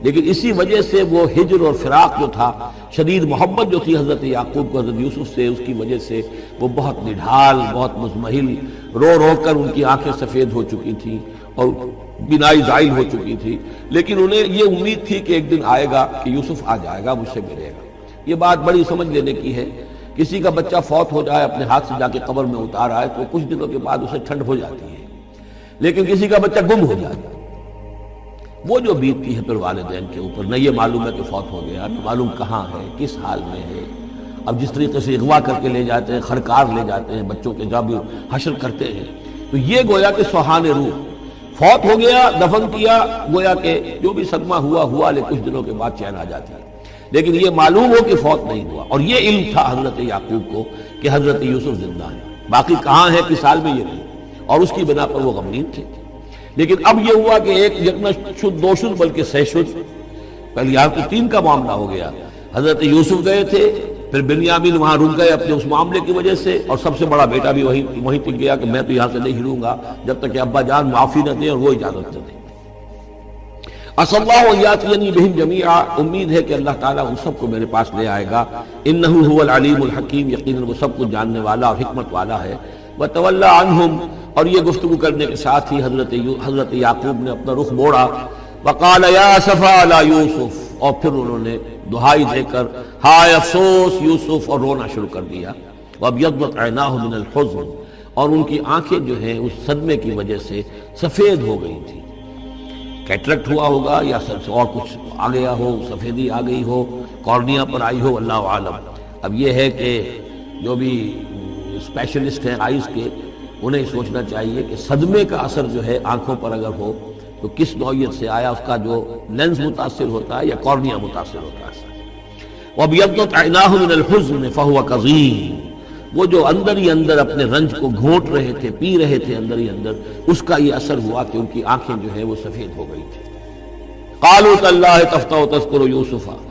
لیکن اسی وجہ سے وہ ہجر اور فراق جو تھا، شدید محبت جو تھی حضرت یعقوب کو حضرت یوسف سے، اس کی وجہ سے وہ بہت نڈھال، بہت مزمحل، رو رو کر ان کی آنکھیں سفید ہو چکی تھیں اور بینائی زائل ہو چکی تھی، لیکن انہیں یہ امید تھی کہ ایک دن آئے گا کہ یوسف آ جائے گا، مجھ سے ملے گا۔ یہ بات بڑی سمجھ لینے کی ہے، کسی کا بچہ فوت ہو جائے، اپنے ہاتھ سے جا کے قبر میں اتار آئے تو کچھ دنوں کے بعد اسے ٹھنڈ ہو جاتی ہے، لیکن کسی کا بچہ گم ہو جائے وہ جو بیتتی ہے پھر والدین کے اوپر، نہ یہ معلوم ہے کہ فوت ہو گیا، نہ معلوم کہاں ہے، کس حال میں ہے۔ اب جس طریقے سے اغوا کر کے لے جاتے ہیں، خرکار لے جاتے ہیں بچوں کے، جب حشر کرتے ہیں، تو یہ گویا کہ سوہان روح، فوت ہو گیا، دفن کیا، گویا کہ جو بھی صدمہ ہوا لیکن کچھ دنوں کے بعد چین آ جاتی ہے، لیکن یہ معلوم ہو کہ فوت نہیں ہوا، اور یہ علم تھا حضرت یعقوب کو کہ حضرت یوسف زندہ ہے، باقی کہاں ہے کس حال میں یہ نہیں، اور اس کی بنا پر وہ غمگین تھے۔ لیکن اب یہ ہوا کہ ایک یکنا شد دو شد بلکہ سہ شد، پہلے یہاں تو تین کا معاملہ ہو گیا، حضرت یوسف گئے تھے، پھر بنیامین وہاں رک گئے اپنے اس معاملے کی وجہ سے، اور سب سے بڑا بیٹا بھی وہیں ٹک گیا کہ میں تو یہاں سے نہیں ہلوں گا جب تک کہ ابا جان معافی نہ دیں اور وہ اجازت نہ دیں۔ عسى الله ان ياتيني بهم جميعا، امید ہے کہ اللہ تعالیٰ ان سب کو میرے پاس لے آئے گا، انه هو العلیم الحکیم، یقیناً وہ سب کچھ جاننے والا اور حکمت والا ہے۔ وتولى عنهم، اور یہ گفتگو کرنے کے ساتھ ہی حضرت یعقوب نے اپنا رخ موڑا، وقال یا اسفا علی یوسف، اور پھر انہوں نے دہائی دے کر ہائے افسوس یوسف، اور رونا شروع کر دیا۔ وابیضت عیناہ من الحزن، اور ان کی آنکھیں جو ہیں اس صدمے کی وجہ سے سفید ہو گئی تھی، کیٹریکٹ ہوا ہوگا یا اور کچھ آ گیا ہو، سفیدی آ گئی ہو، کارنیا پر آئی ہو، اللہ عالم۔ اب یہ ہے کہ جو بھی اسپیشلسٹ ہیں آئیز کے، انہیں سوچنا چاہیے کہ صدمے کا اثر جو ہے آنکھوں پر اگر ہو تو کس نوعیت سے آیا، اس کا جو لینز متاثر ہوتا ہے یا کارنیا متاثر ہوتا ہے۔ وَابْيَضَّتْ عَيْنَاهُ مِنَ الْحُزْنِ فَهُوَ كَظِيمٌ، وہ جو اندر ہی اندر اپنے رنج کو گھونٹ رہے تھے، پی رہے تھے اندر ہی اندر، اس کا یہ اثر ہوا کہ ان کی آنکھیں جو ہے وہ سفید ہو گئی تھی۔ قَالُوا تَاللَّهِ تَفْتَحُ تَذْكُرُ يُوسُفَ،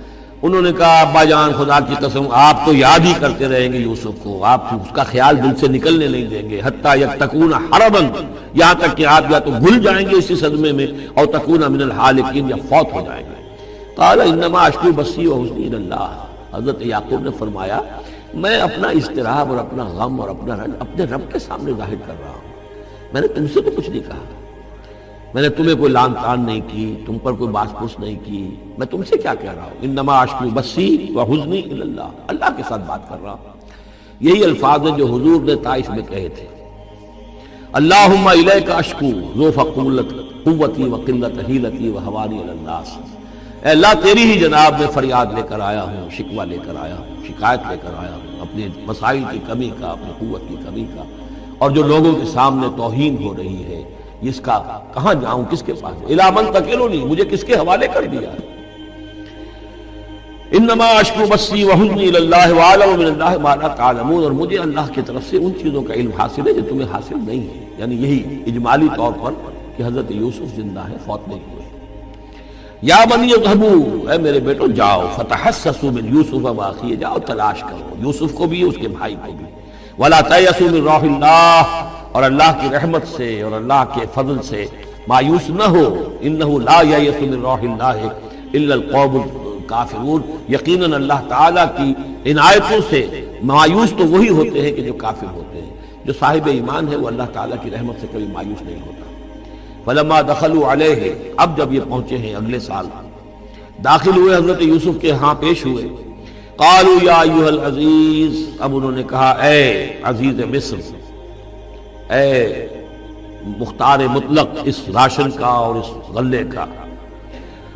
انہوں نے کہا ابا جان خدا کی قسم آپ تو یاد ہی کرتے رہیں گے یوسف کو، آپ اس کا خیال دل سے نکلنے نہیں دیں گے، حتیٰ یتکون حربا، یہاں تک کہ آپ یا تو گھل جائیں گے اسی صدمے میں، اور تکون من الحالکین، یا فوت ہو جائیں گے۔ قال انما اشکو بثی وحزنی الی اللہ، حضرت یعقوب نے فرمایا میں اپنا اضطراب اور اپنا غم اور اپنا رنج اپنے رب کے سامنے ظاہر کر رہا ہوں، میں نے تم سے تو کچھ نہیں کہا، میں نے تمہیں کوئی لان تان نہیں کی، تم پر کوئی باس پرس نہیں کی، میں تم سے کیا کہہ رہا ہوں، انما اشکو بثی وحزنی الی اللہ، اللہ کے ساتھ بات کر رہا ہوں۔ یہی الفاظ ہیں جو حضور نے طائف میں کہے تھے، اللہم الیک اشکو ضعف قوتی وقلت حیلتی وہوانی علی الناس، اے اللہ تیری ہی جناب میں فریاد لے کر آیا ہوں، شکوہ لے کر آیا ہوں، شکایت لے کر آیا ہوں اپنے مسائل کی کمی کا، اپنی قوت کی کمی کا، اور جو لوگوں کے سامنے توہین ہو رہی ہے اس کا کہاں جاؤں، کس کے پاس، الی من تکلنی، مجھے کس کے حوالے کر دیا۔ انما اشکو بثی وحزنی الی اللہ واعلم من اللہ ما لا تعلمون، اور مجھے اللہ کی طرف سے ان چیزوں کا علم حاصل ہے جو تمہیں حاصل نہیں ہے۔ یعنی یہی اجمالی طور پر کہ حضرت یوسف زندہ ہے، فوت نہیں ہوئے۔ یا بنی اذهبوا، اے میرے بیٹو جاؤ، فتحسسوا من یوسف واخیہ، جاؤ تلاش کرو یوسف کو بھی اس کے بھائی کو بھی، ولا تیأسوا من روح اللہ، اور اللہ کی رحمت سے اور اللہ کے فضل سے مایوس نہ ہو، انہ لا ییأس من روح اللہ الا القوم الکافرون، یقیناً اللہ تعالیٰ کی عنایتوں سے مایوس تو وہی ہوتے ہیں کہ جو کافر ہوتے ہیں، جو صاحب ایمان ہے وہ اللہ تعالیٰ کی رحمت سے کبھی مایوس نہیں ہوتا۔ فلما دخلوا علیہ، اب جب یہ پہنچے ہیں اگلے سال، داخل ہوئے حضرت یوسف کے ہاں پیش ہوئے، قالوا یا ایھا العزیز، اب انہوں نے کہا اے عزیز مصر، اے مختار مطلق اس راشن کا اور اس غلے کا،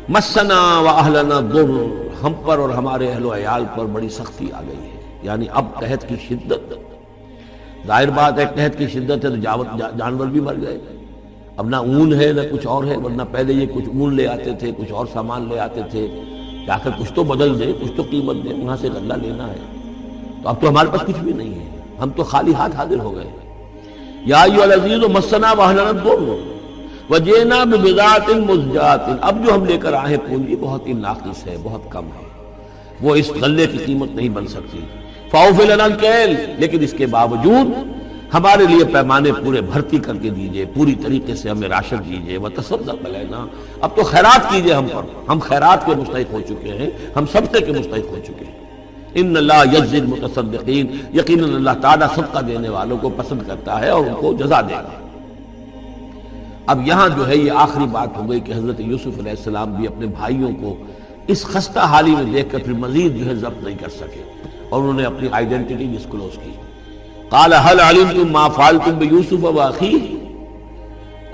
مسنا واہلنا الضر، ہم پر اور ہمارے اہل و عیال پر بڑی سختی آ گئی ہے، یعنی اب قحط کی شدت، ظاہر بات ہے قحط کی شدت ہے تو جانور بھی مر گئے، اب نہ اون ہے نہ کچھ اور ہے، ورنہ پہلے یہ کچھ اون لے آتے تھے، کچھ اور سامان لے آتے تھے، جا کر کچھ تو بدل دے، کچھ تو قیمت دے، وہاں سے غلہ لینا ہے، تو اب تو ہمارے پاس کچھ بھی نہیں ہے، ہم تو خالی ہاتھ حاضر ہو گئے۔ یا ایھا العزیز مسنا واہلنا الضر وجئنا ببضاعۃ مزجاۃ، اب جو ہم لے کر آئے ہیں پونجی بہت ہی ناقص ہے، بہت کم ہے، وہ اس غلے کی قیمت نہیں بن سکتی، فاوفِ لنا الکیل، لیکن اس کے باوجود ہمارے لیے پیمانے پورے بھرتی کر کے دیجئے، پوری طریقے سے ہمیں راشن دیجئے، وتصدق علینا، اب تو خیرات کیجئے ہم پر، ہم خیرات کے مستحق ہو چکے ہیں، ہم صدقے کے مستحق ہو چکے ہیں۔ ان اللہ یجزی المتصدقین، یقیناً اللہ تعالیٰ صدقہ دینے والوں کو پسند کرتا ہے اور ان کو جزا دے گا۔ اب یہاں جو ہے یہ آخری بات ہو گئی کہ حضرت یوسف علیہ السلام بھی اپنے بھائیوں کو اس خستہ حالی میں دیکھ کر پھر مزید جو ہے ضبط نہیں کر سکے، اور انہوں نے اپنی آئیڈینٹی ڈسکلوز کی۔ قال هل علمتم ما فعلتم بيوسف واخيه،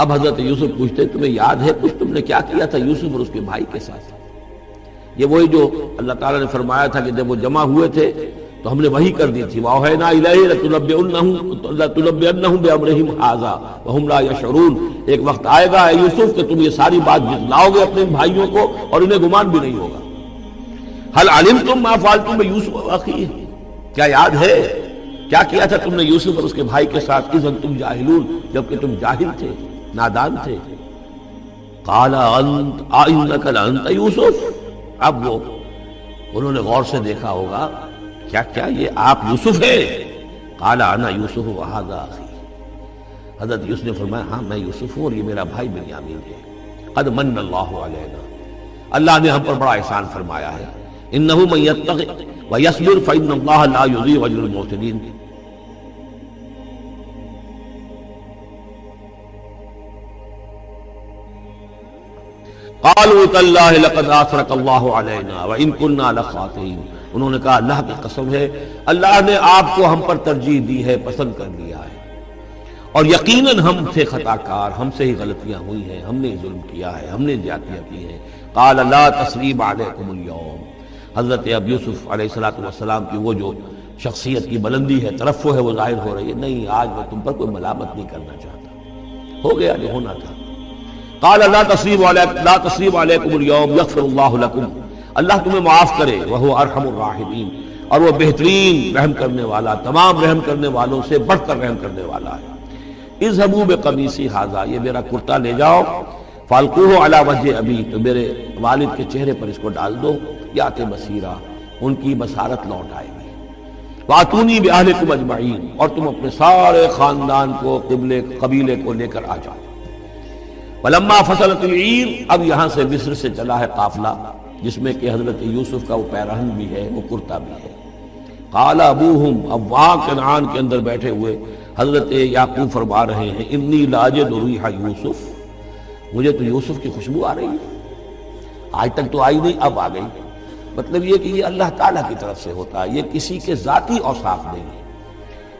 اب حضرت یوسف پوچھتے تمہیں یاد ہے کچھ تم نے کیا کیا تھا یوسف اور اس کے بھائی کے ساتھ؟ یہ وہی جو اللہ تعالیٰ نے فرمایا تھا کہ جب وہ جمع ہوئے تھے تو ہم نے وہی کر دی تھی، وَأَوْحَيْنَا إِلَيْهِ لَتُنَبِّئَنَّهُم بِأَمْرِهِمْ هَٰذَا وَهُمْ لَا يَشْعُرُونَ، ایک وقت آئے گا اے یوسف کہ تم یہ ساری بات جتلاؤ گے اپنے بھائیوں کو اور انہیں گمان بھی نہیں ہوگا۔ هل علمتم ما فعلتم بيوسف واخيه، کیا یاد ہے کیا کیا تھا تم نے یوسف اور اس کے بھائی کے ساتھ، اذ انتم جاہلون، جبکہ تم جاہل تھے، نادان تھے۔ قال انک لانت یوسف، اب وہ انہوں نے غور سے دیکھا ہوگا کیا کیا یہ آپ یوسف ہے؟ قال انا یوسف وھذا اخی، حضرت یوسف نے فرمایا ہاں میں یوسف ہوں اور یہ میرا بھائی بنیامین ہے۔ قد من اللہ علینا، اللہ نے ہم پر بڑا احسان فرمایا ہے، انہ من یتق ویصبر فإن اللہ لا یضیع اجر المحسنین۔ قالوا تاللہ لقد آثرک اللہ علینا وإن كنا لخاطئین، انہوں نے کہا اللہ کی قسم ہے اللہ نے آپ کو ہم پر ترجیح دی ہے، پسند کر لیا ہے، اور یقیناً ہم تھے خطا کار، ہم سے ہی غلطیاں ہوئی ہیں، ہم نے ظلم کیا ہے، ہم نے زیادتیاں کی ہیں۔ قال لا تثریب علیکم اليوم، حضرت اب یوسف علیہ السلام کی وہ جو شخصیت کی بلندی ہے، ترفع ہے، وہ ظاہر ہو رہی ہے، نہیں آج میں تم پر کوئی ملامت نہیں کرنا چاہتا، ہو گیا جو ہونا تھا۔ قال لا تثریب علیکم اليوم یغفر اللہ لکم، اللہ تمہیں معاف کرے، وہو ارحم الراحمین، اور وہ بہترین رحم کرنے والا، تمام رحم کرنے والوں سے بڑھ کر رحم کرنے والا ہے۔ اذهبوا بقمیصی ھذا، یہ میرا کرتا لے جاؤ، فالقوہ علی وجہ ابی، تو میرے والد کے چہرے پر اس کو ڈال دو، یات بصیرا، ان کی بصارت لوٹ آئے گی، واتونی باہلکم اجمعین، اور تم اپنے سارے خاندان کو، قبیلے کو لے کر آ جاؤ۔ ولما فصلت العیر، اب یہاں سے مصر سے چلا ہے قافلہ جس میں کہ حضرت یوسف کا وہ پیرہن بھی ہے، وہ کرتا بھی ہے۔ قال ابوہم، اب وہاں کنعان کے اندر بیٹھے ہوئے حضرت یعقوب فرما رہے ہیں انی لاجد ریح یوسف، مجھے تو یوسف کی خوشبو آ رہی ہے، آج تک تو آئی نہیں اب آ گئی۔ مطلب یہ کہ یہ اللہ تعالیٰ کی طرف سے ہوتا ہے، یہ کسی کے ذاتی اوصاف نہیں ہے،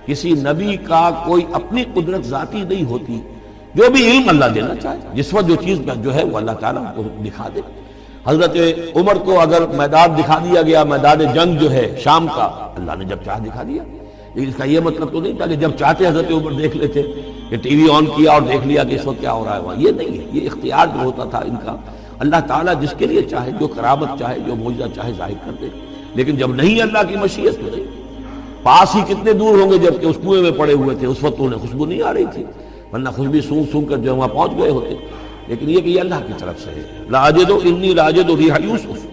کسی نبی کا کوئی اپنی قدرت ذاتی نہیں ہوتی، جو بھی علم اللہ دینا چاہے، جس وقت جو چیز جو ہے وہ اللہ تعالیٰ کو دکھا دے۔ حضرت عمر کو اگر میدان دکھا دیا گیا، میدان جنگ جو ہے شام کا، اللہ نے جب چاہ دکھا دیا، لیکن اس کا یہ مطلب تو نہیں تھا کہ جب چاہتے حضرت عمر دیکھ لیتے، کہ ٹی وی آن کیا اور دیکھ لیا کہ اس وقت کیا ہو رہا ہے وہاں، یہ نہیں ہے، یہ اختیار جو ہوتا تھا ان کا، اللہ تعالیٰ جس کے لیے چاہے، جو کرامت چاہے، جو معجزہ چاہے ظاہر کر دے، لیکن جب نہیں اللہ کی مشیت تو نہیں۔ پاس ہی کتنے دور ہوں گے جب کہ اس کنویں میں پڑے ہوئے تھے، اس وقت انہیں خوشبو نہیں آ رہی تھی، ورنہ خود بھی سونگ سونگ کر جو وہاں پہنچ گئے ہوتے، لیکن یہ کہ یہ اللہ کی طرف سے ہے۔ لاجد انی لاجد ریح یوسف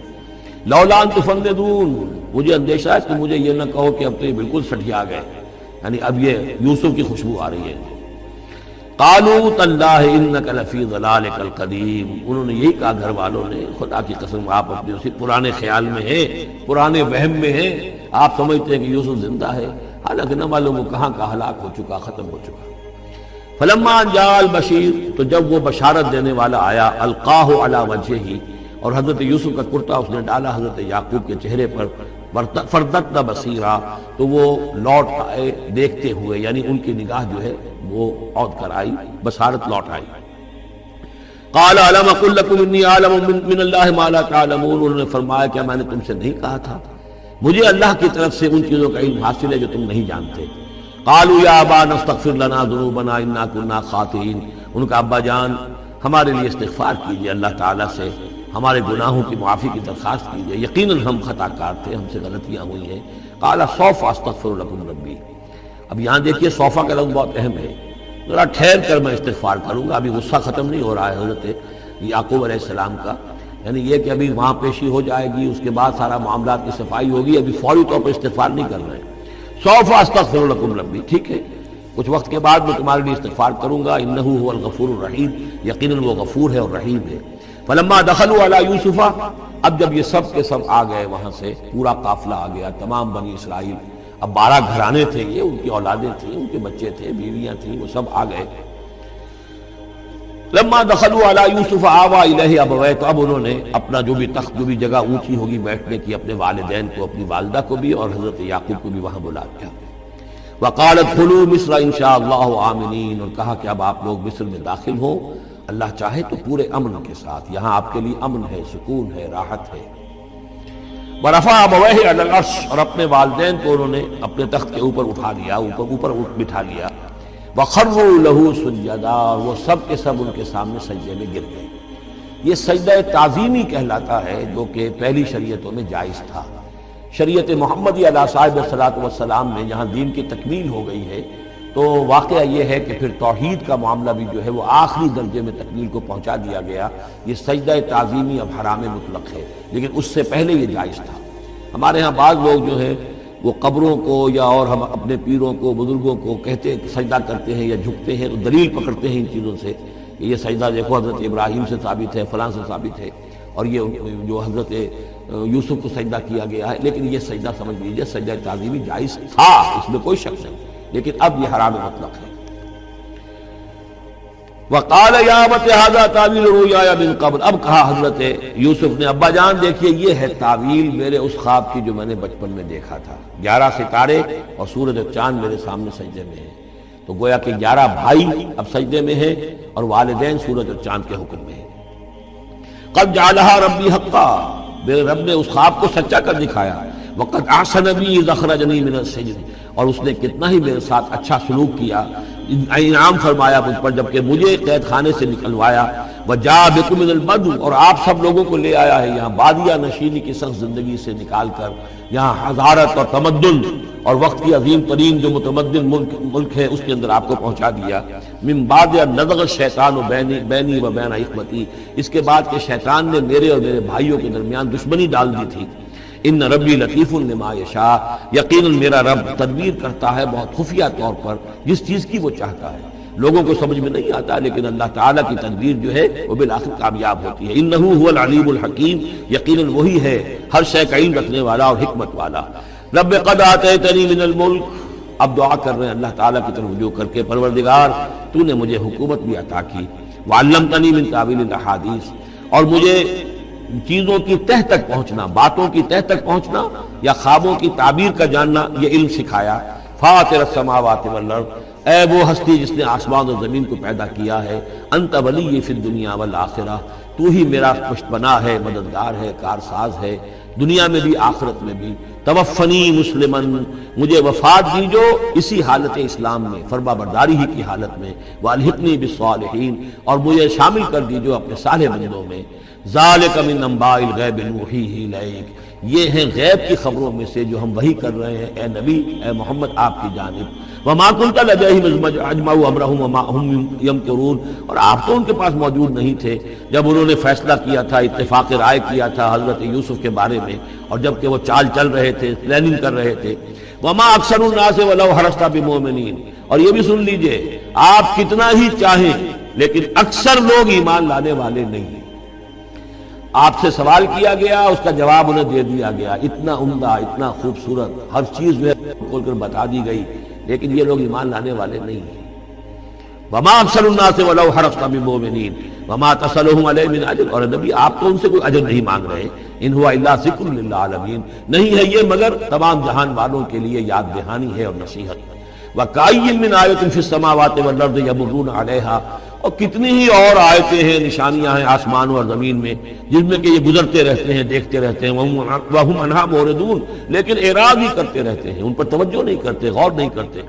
لولا ان تفندون، مجھے اندیشہ ہے کہ مجھے یہ نہ کہو کہ اب تو یہ بالکل سٹھیا گئے، یعنی اب یہ یوسف کی خوشبو آ رہی ہے۔ قالوا تاللہ انک لفی ضلالک القدیم، انہوں نے یہی کہا گھر والوں نے، خدا کی قسم آپ اپنے اسی پرانے خیال میں ہیں، پرانے وہم میں ہیں، آپ سمجھتے ہیں کہ یوسف زندہ ہے، حالانکہ نہ معلوم وہ کہاں کا ہلاک ہو چکا، ختم ہو چکا۔ فلما جاء البشیر، تو جب وہ بشارت دینے والا آیا، القاہ علی وجہہ، اور حضرت یوسف کا کرتا اس نے ڈالا حضرت یعقوب کے چہرے پر، فردت بصیرا، تو وہ لوٹ آئے دیکھتے ہوئے، یعنی ان کی نگاہ جو ہے وہ عود کر آئی، بصارت لوٹ آئی۔ قال الم اقل لکم انی اعلم من اللہ ما لا تعلمون، انہوں نے فرمایا کہ میں نے تم سے نہیں کہا تھا مجھے اللہ کی طرف سے ان چیزوں کا علم حاصل ہے جو تم نہیں جانتے۔ قالوا یا ابانا استغفر لنا ذنوبنا انا كنا خاطئین، ان کا ابا جان ہمارے لیے استغفار کیجئے اللہ تعالیٰ سے، ہمارے گناہوں کی معافی کی درخواست کیجئے، یقیناً ہم خطا کار تھے، ہم سے غلطیاں ہوئی ہیں۔ قال سوف استغفر لکم ربی، اب یہاں دیکھیے صوفہ کا لفظ بہت اہم ہے، ذرا ٹھہر کر میں استغفار کروں گا، ابھی غصہ ختم نہیں ہو رہا ہے حضرت یعقوب علیہ السلام کا، یعنی یہ کہ ابھی وہاں پیشی ہو جائے گی، اس کے بعد سارا معاملات کی صفائی ہوگی، ابھی فوری طور پر استغفار نہیں کر رہے ہیں۔ سوف استغفر لکم ربی، ٹھیک ہے کچھ وقت کے بعد میں تمہارے لیے استغفار کروں گا، انہ هو الغفور الرحیم، یقیناً وہ غفور ہے اور رحیم ہے۔ فلما دخلوا علی یوسف، اب جب یہ سب کے سب آ گئے وہاں سے، پورا قافلہ آ گیا، تمام بنی اسرائیل، اب 12 گھرانے تھے یہ، ان کی اولادیں تھیں، ان کے بچے تھے، بیویاں تھیں، وہ سب آ گئے۔ لما دخلوا علی یوسف آوا الیہ ابویہ، تو اب انہوں نے اپنا جو بھی تخت، جو بھی جگہ اونچی ہوگی بیٹھنے کی، اپنے والدین کو، اپنی والدہ کو بھی اور حضرت یعقوب کو بھی وہاں بلا دیا۔ وقال ادخلوا مصر ان شاء اللہ آمنین، اور کہا کہ اب آپ لوگ مصر میں داخل ہوں اللہ چاہے تو پورے امن کے ساتھ، یہاں آپ کے لیے امن ہے، سکون ہے، راحت ہے۔ ورفع ابویہ علی العرش، اور اپنے والدین کو انہوں نے اپنے تخت کے اوپر اٹھا لیا، اوپر بٹھا لیا۔ وخروا لہ سجدا، وہ سب کے سب ان کے سامنے سجدے میں گر گئے۔ یہ سجدہ تعظیمی کہلاتا ہے، جو کہ پہلی شریعتوں میں جائز تھا۔ شریعت محمدی علیہ صاحب الصلاۃ والسلام میں جہاں دین کی تکمیل ہو گئی ہے، تو واقعہ یہ ہے کہ پھر توحید کا معاملہ بھی جو ہے وہ آخری درجے میں تکمیل کو پہنچا دیا گیا۔ یہ سجدہ تعظیمی اب حرام مطلق ہے، لیکن اس سے پہلے یہ جائز تھا۔ ہمارے ہاں بعض لوگ جو ہے وہ قبروں کو یا اور ہم اپنے پیروں کو، بزرگوں کو کہتے ہیں کہ سجدہ کرتے ہیں یا جھکتے ہیں، تو دلیل پکڑتے ہیں ان چیزوں سے کہ یہ سجدہ دیکھو حضرت ابراہیم سے ثابت ہے، فلاں سے ثابت ہے، اور یہ جو حضرت یوسف کو سجدہ کیا گیا ہے، لیکن یہ سجدہ سمجھ لیجیے سجدہ تعظیمی جائز تھا، اس میں کوئی شک نہیں، لیکن اب یہ حرام مطلق ہے۔ وقال یا ابت ھذا تعویل رؤیایا من قبل، اب کہا حضرت یوسف نے ابا جان دیکھیے یہ ہے تعویل میرے اس خواب کی جو میں نے بچپن میں دیکھا تھا، 11 ستارے اور سورج اور چاند میرے سامنے سجدے میں ہیں، تو گویا کہ 11 بھائی اب سجدے میں ہیں اور والدین سورج اور چاند کے حکم میں ہیں۔ قد جعلها ربی حقا، میرے رب نے اس خواب کو سچا کر دکھایا۔ وقد احسن بی اذ اخرجنی من السجن، اور اس نے کتنا ہی میرے ساتھ اچھا سلوک کیا، انعام فرمایا مجھ پر جبکہ مجھے قید خانے سے نکلوایا۔ وجاء بکم من البدو، اور آپ سب لوگوں کو لے آیا ہے یہاں بادیہ نشینی کی سخت زندگی سے نکال کر یہاں حضارت اور تمدن اور وقت کی عظیم ترین جو متمدن ملک ہے اس کے اندر آپ کو پہنچا دیا۔ من بعد نزغ الشیطان بینی و بین اخوتی، اس کے بعد کہ شیطان نے میرے اور میرے بھائیوں کے درمیان دشمنی ڈال دی تھی۔ ان ربی لطیف لما یشاء، یقیناً میرا رب تدبیر کرتا ہے بہت خفیہ طور پر جس چیز کی وہ چاہتا ہے، لوگوں کو سمجھ میں نہیں آتا، لیکن اللہ تعالیٰ کی تدبیر جو ہے وہ بالآخر کامیاب ہوتی ہے۔ انہ هو العلیم الحکیم، یقیناً وہی ہے ہر شے کا علم رکھنے والا اور حکمت والا۔ رب قد آتیتنی من الملک، اب دعا کر رہے ہیں اللہ تعالیٰ کی طرف رجوع کر کے، پروردگار تو نے مجھے حکومت بھی عطا کی، وعلمتنی من تاویل الاحادیث، اور مجھے چیزوں کی تہ تک پہنچنا، باتوں کی تہ تک پہنچنا یا خوابوں کی تعبیر کا جاننا یہ علم سکھایا۔ فاطر السماوات والارض، اے وہ ہستی جس نے آسمان اور زمین کو پیدا کیا ہے، انت ولی فی الدنیا والآخرہ، تو ہی میرا پشت پناہ ہے، مددگار ہے، کارساز ہے، دنیا میں بھی آخرت میں بھی۔ توفنی مسلمن، مجھے وفات دیجو اسی حالت اسلام میں، فرما برداری ہی کی حالت میں، والحقنی بالصالحین، اور مجھے شامل کر دیجو اپنے صالح بندوں میں۔ ذالک من انباء الغیب نوحیہ الیک، یہ ہیں غیب کی خبروں میں سے جو ہم وحی کر رہے ہیں اے نبی، اے محمد آپ کی جانب۔ وما كنت لديهم إذ أجمعوا أمرهم وما هم يمكرون، اور آپ تو ان کے پاس موجود نہیں تھے جب انہوں نے فیصلہ کیا تھا، اتفاق رائے کیا تھا حضرت یوسف کے بارے میں، اور جب کہ وہ چال چل رہے تھے، پلاننگ کر رہے تھے۔ وما اکثر الناس ولو حرصت بمؤمنین، اور یہ بھی سن لیجئے آپ کتنا ہی چاہیں لیکن اکثر لوگ ایمان لانے والے نہیں ہیں۔ آپ سے سوال کیا گیا، اس کا جواب انہیں دے دیا گیا، اتنا عمدہ، اتنا خوبصورت، ہر چیز جو ہے کھول کر بتا دی گئی، لیکن یہ لوگ ایمان لانے والے نہیں ہیں۔ وما اکثر الناس ولو حرصت بمؤمنین وما تسألهم علیہ من اجر، اور نبی آپ تو ان سے کوئی اجر نہیں مانگ رہے، ان هو الا ذکر للعالمین، نہیں ہے یہ مگر تمام جہان والوں کے لیے یاد دہانی ہے اور نصیحت۔ وَكَأَيٍّ مِّنْ آیَةٍ فِي السَّمَاوَاتِ وَالْأَرْضِ يَمُرُّونَ عَلَيْهَا، اور کتنی ہی اور آیتیں ہیں، نشانیاں ہیں آسمانوں اور زمین میں جن میں کہ یہ گزرتے رہتے ہیں، دیکھتے رہتے ہیں، وَهُمْ عَنْهَا مُعْرِضُونَ، لیکن اعراض ہی کرتے رہتے ہیں، ان پر توجہ نہیں کرتے، غور نہیں کرتے۔